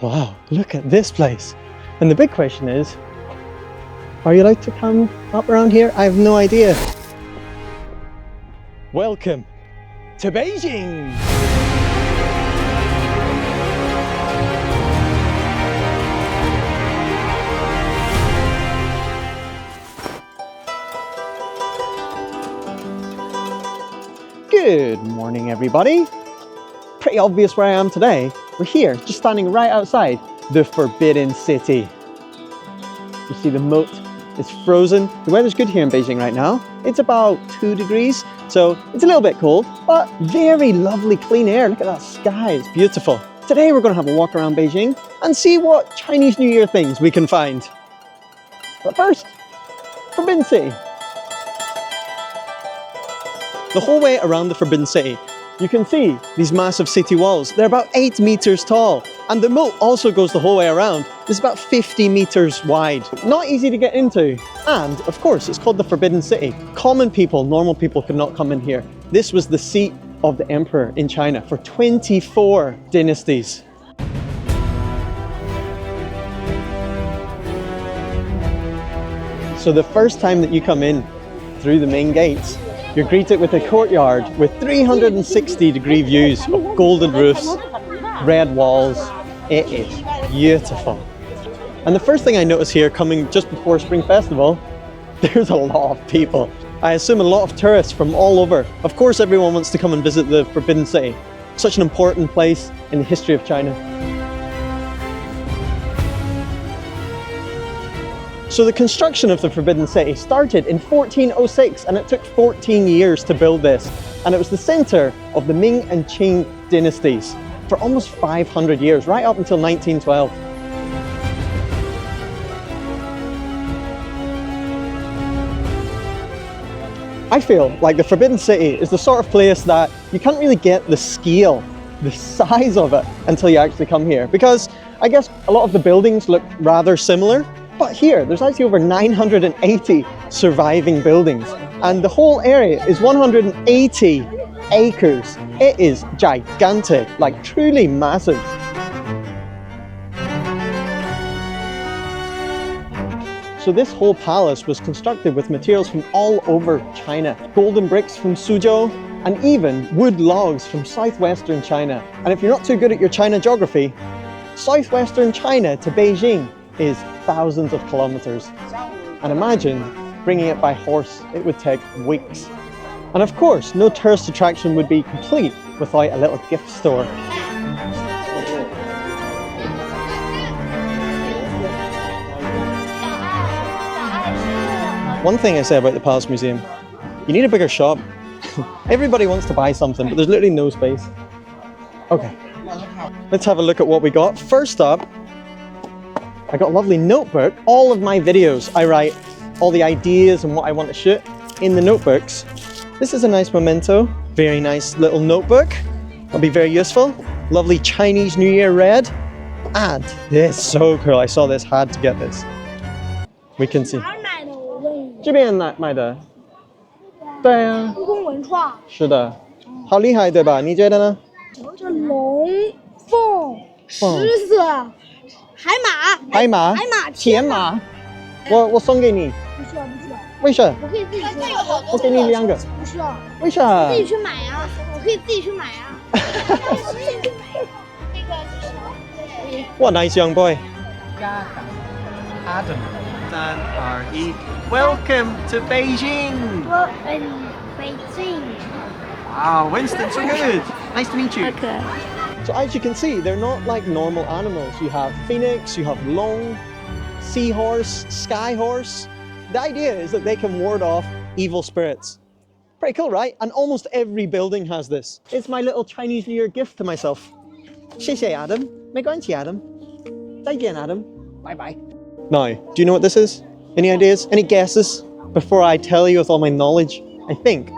Wow, look at this place. And the big question is, are you allowed to come up around here? I have no idea. Welcome to Beijing! Good morning, everybody. Pretty obvious where I am today. We're here, just standing right outside the Forbidden City. You see the moat is frozen. The weather's good here in Beijing right now. It's about 2 degrees, so it's a little bit cold, but very lovely clean air. Look at that sky, it's beautiful. Today we're going to have a walk around Beijing and see what Chinese New Year things we can find. But first, Forbidden City. The whole way around the Forbidden City, you can see these massive city walls. They're about 8 meters tall, and the moat also goes the whole way around. It's about 50 meters wide. Not easy to get into. And of course, it's called the Forbidden City. Common people, normal people could not come in here. This was the seat of the emperor in China for 24 dynasties. So the first time that you come in through the main gates, you're greeted with a courtyard with 360-degree views of golden roofs, red walls. It is beautiful. And the first thing I notice here, coming just before Spring Festival, there's a lot of people. I assume a lot of tourists from all over. Of course, everyone wants to come and visit the Forbidden City. Such an important place in the history of China. So the construction of the Forbidden City started in 1406, and it took 14 years to build this. And it was the center of the Ming and Qing dynasties for almost 500 years, right up until 1912. I feel like the Forbidden City is the sort of place that you can't really get the scale, the size of it, until you actually come here. Because I guess a lot of the buildings look rather similar. But here, there's actually over 980 surviving buildings, and the whole area is 180 acres. It is gigantic, like truly massive. So this whole palace was constructed with materials from all over China. Golden bricks from Suzhou, and even wood logs from southwestern China. And if you're not too good at your China geography, southwestern China to Beijing is thousands of kilometers. And imagine bringing it by horse, it would take weeks. And of course, no tourist attraction would be complete without a little gift store. One thing I say about the Palace Museum, you need a bigger shop. Everybody wants to buy something, but there's literally no space. Okay, let's have a look at what we got. First up, I got a lovely notebook. All of my videos, I write all the ideas and what I want to shoot in the notebooks. This is a nice memento. Very nice little notebook. That'll be very useful. Lovely Chinese New Year red. And this is so cool. I saw this, had to get this. We can see. 这边买的。对啊。故宫文创。是的。好厉害，对吧？你觉得呢？这龙、凤、狮子。 海马，铁马，我送给你。不需要，不需要。为什么？我可以自己去。我给你2个。不需要。为啥？自己去买呀，我可以自己去买呀。那个就是。What nice young boy. Adam. Dan R.E. Welcome to Beijing. Beijing. Wow, Winston, so good. Nice to meet you. Okay. So as you can see, they're not like normal animals. You have phoenix, you have long, seahorse, sky horse. The idea is that they can ward off evil spirits. Pretty cool, right? And almost every building has this. It's my little Chinese New Year gift to myself. 谢谢 Adam. 没关系 Adam. 再见 Adam. Bye bye. Now, do you know what this is? Any ideas? Any guesses? Before I tell you with all my knowledge, I think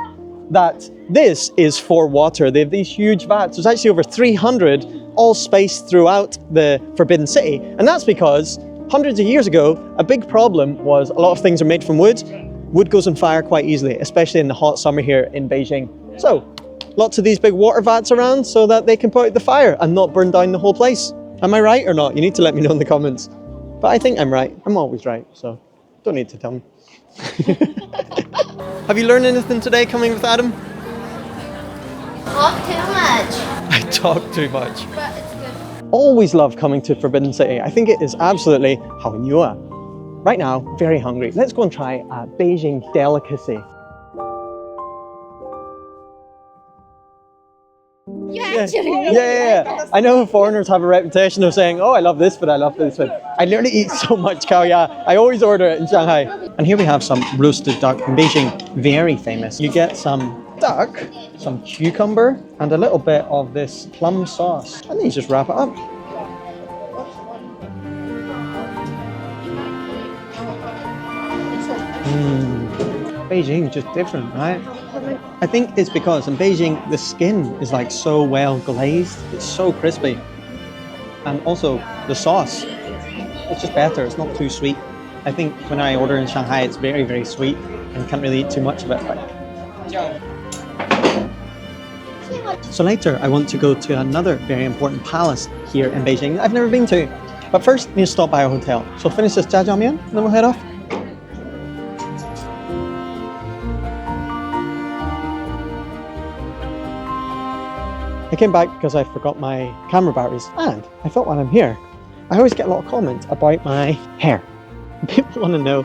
that this is for water. They have these huge vats. There's actually over 300 all spaced throughout the Forbidden City. And that's because hundreds of years ago, a big problem was a lot of things are made from wood. Wood goes on fire quite easily, especially in the hot summer here in Beijing. So lots of these big water vats around so that they can put out the fire and not burn down the whole place. Am I right or not? You need to let me know in the comments. But I think I'm right. I'm always right, so don't need to tell me. Have you learned anything today coming with Adam? Talk too much. I talk too much. But it's good. Always love coming to Forbidden City. I think it is absolutely Haonyua. Right now, very hungry. Let's go and try a Beijing delicacy. Yeah. I know foreigners have a reputation of saying, oh, I love this food, I love this food. I literally eat so much khao ya. I always order it in Shanghai. And here we have some roasted duck in Beijing, very famous. You get some duck, some cucumber, and a little bit of this plum sauce. And then you just wrap it up. Beijing is just different, right? I think it's because in Beijing the skin is like so well glazed, it's so crispy. And also the sauce, it's just better, it's not too sweet. I think when I order in Shanghai it's very, very sweet and can't really eat too much of it. So later I want to go to another very important palace here in Beijing that I've never been to. But first I need to stop by a hotel. So finish this jjajangmian and then we'll head off. I came back because I forgot my camera batteries, and I thought while I'm here, I always get a lot of comments about my hair. People want to know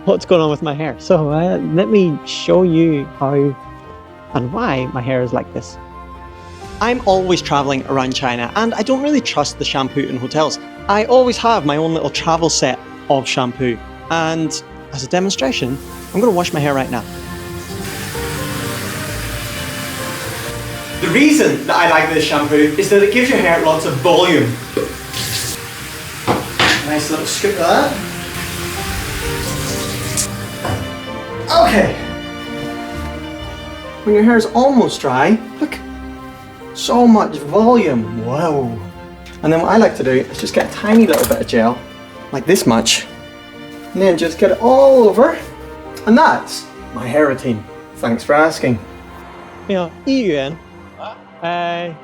what's going on with my hair. So let me show you how and why my hair is like this. I'm always traveling around China and I don't really trust the shampoo in hotels. I always have my own little travel set of shampoo, and as a demonstration, I'm going to wash my hair right now. The reason that I like this shampoo is that it gives your hair lots of volume. Nice little scoop of that. Okay. When your hair is almost dry, look, so much volume, whoa. And then what I like to do is just get a tiny little bit of gel, like this much, and then just get it all over, and that's my hair routine. Thanks for asking. Yeah, 1元. 1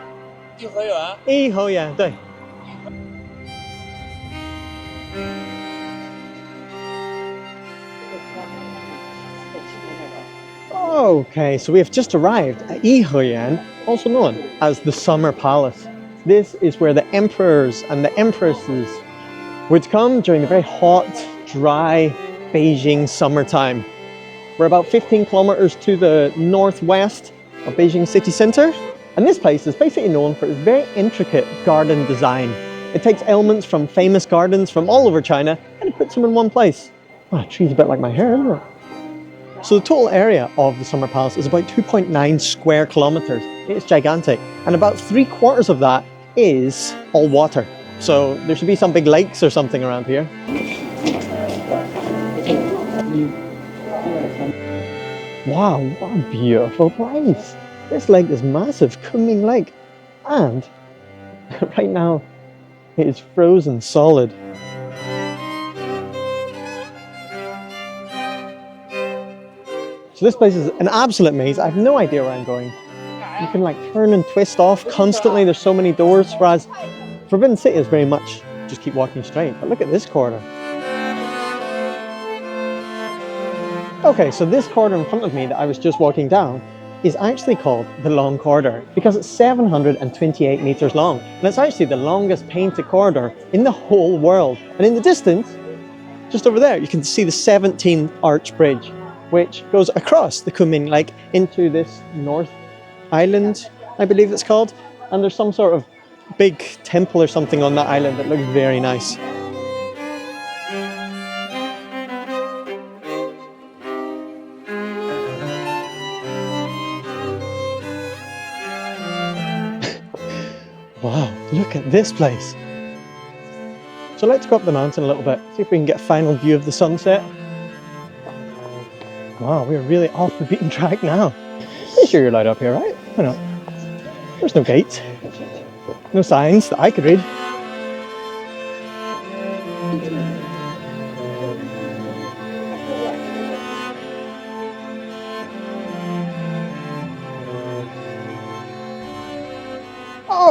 侯元, 对. Okay, so we have just arrived at Yiheyan, also known as the Summer Palace. This is where the emperors and the empresses would come during the very hot, dry Beijing summertime. We're about 15 kilometers to the northwest of Beijing city center. And this place is basically known for its very intricate garden design. It takes elements from famous gardens from all over China and it puts them in one place. Wow, that tree's a bit like my hair, isn't it? So the total area of the Summer Palace is about 2.9 square kilometers. It's gigantic. And about 3/4 of that is all water. So there should be some big lakes or something around here. Wow, what a beautiful place. This lake is massive, Ming Lake, and right now it is frozen solid. So this place is an absolute maze. I have no idea where I'm going. You can like turn and twist off constantly. There's so many doors, whereas Forbidden City is very much just keep walking straight. But look at this corridor. Okay, so this corridor in front of me that I was just walking down is actually called the Long Corridor because it's 728 meters long. And it's actually the longest painted corridor in the whole world. And in the distance, just over there, you can see the 17th Arch Bridge, which goes across the Kunming Lake into this North Island, I believe it's called. And there's some sort of big temple or something on that island that looks very nice. Wow, look at this place. So let's go up the mountain a little bit, see if we can get a final view of the sunset. Wow, we're really off the beaten track now. Pretty sure you're allowed up here, right? Why not? There's no gates, no signs that I could read.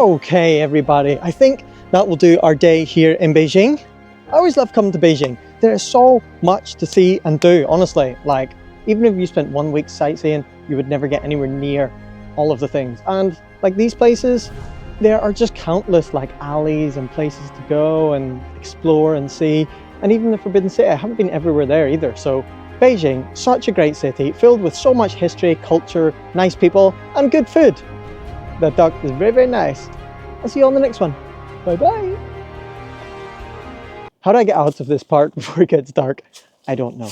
Okay, everybody, I think that will do our day here in Beijing. I always love coming to Beijing. There is so much to see and do, honestly. Like, even if you spent 1 week sightseeing, you would never get anywhere near all of the things. And like these places, there are just countless like alleys and places to go and explore and see. And even the Forbidden City, I haven't been everywhere there either. So Beijing, such a great city, filled with so much history, culture, nice people, and good food. The duck is very, very nice. I'll see you on the next one. Bye-bye. How do I get out of this part before it gets dark? I don't know.